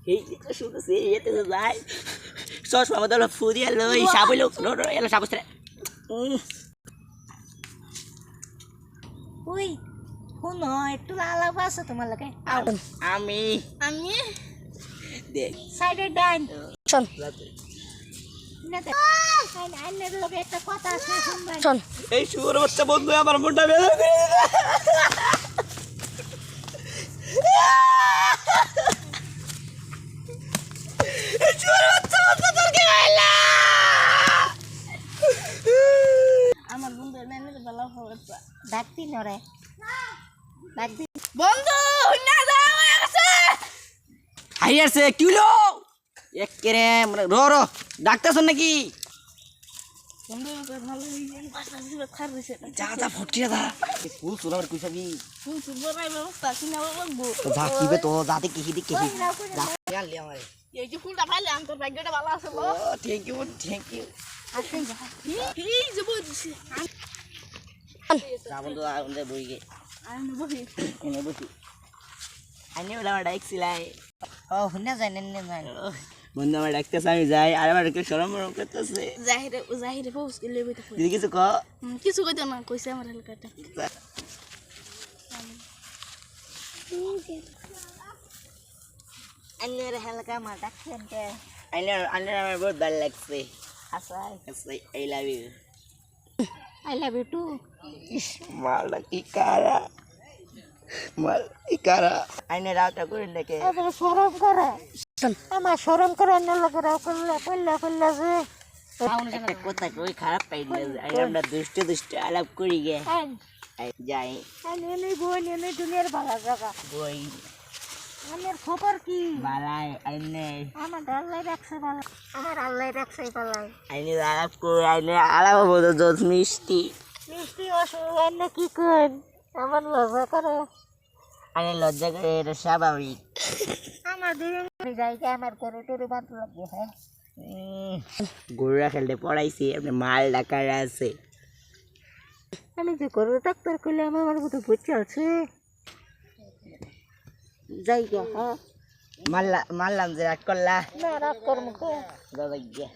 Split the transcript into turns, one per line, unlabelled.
এই তো শুরু সে এতে যাই চশমা বদল ফুদিয়া লই সাবই লোক নো এলা সাবস্ত্রে
ওই শুনো একটু আলাপ আছে তোমার লাগে
আমি
আমি
দেখ
সাইডে ডান
শোন
আইনের লোকে একটা কথা আছে শুনবেন
শোন
এই শুয়োর বাচ্চা বন্ধু আমার মনটা বেদনা করে দিল এই শুয়োর বাচ্চা বন্ধু তোর কি হইলা
আমার বন্ধু নানের বেলা হচ্ছে ডাকতি নরে ডাকতি বন্ধু না যাও আছে
হাইয়ারছে কিলো এক কেরে মানে র ডাক্তার নাকি
বন্ধু ভালো হইছে পাঁচটা দিন খার হইছে
যা যা ফটিয়া দা ফুল সুরার কইছাবি
ফুল সুবরাই ব্যবস্থা কিনা লাগবো
যা কিবে তো যাতে কি কি যা লে আমারে
এই যে ফুলটা পাইলে আমি তোর ভাগ্যটা ভালো আছে
ও থ্যাংক ইউ
আসেন যা এই যে বলছি
যা বন্ধু আর উন্দে বইগে
আমি বহি
এনে বসি আইনে বলা আমার ডাকছিলাই
ও হুনা যায় নেন যায়
বন্ধু আমার ডাকতেছে আমি যাই আর আমার একটু শরম মরম করতেছে
জাহিরে পৌঁছ গেলে বইতে
দিদি কিছু ক
কিছু কইতো না কইছে আমার হালকাটা আন্নের হালকা মা ডাকছেন কে
আইনে আমার বহুত ভালো লাগছে
আসাই
I love you
I love you too
মালা কি কারা মাল কি কারা আইনে রাউটা করে দেখে
আমার শরম করে আমার শরম করে অন্য লোকের করলে কইলা যে
একটা কথা কই খারাপ পাইলে আমরা দুষ্ট আলাপ করি গে যাই
আমি নেই বই নেই দুনিয়ার ভালো জায়গা
বই
আমার খবর কি
বালাই আইনে
আমার আল্লাহ রাখছে ভালো আমার আল্লাহ রাখছে ভালো
আইনে আলাপ করে আইনে আলাপ বলতো জোস মিষ্টি
মিষ্টি অসুবিধা কি করেন আমার লজ্জা করে
আইনে লজ্জা করে এটা স্বাভাবিক
আমার দিন জায়গা আমার করে টরে বাঁধ লাগবে হ্যাঁ
গরুরা খেলতে পড়াইছি আপনি মাল ডাকার আছে
আমি যে করে ডাক্তার করলে আমার মতো বুঝতে আছে জায়গা হ্যাঁ
মারলাম যে রাগ করলা
না রাগ করবো
দাদা গিয়া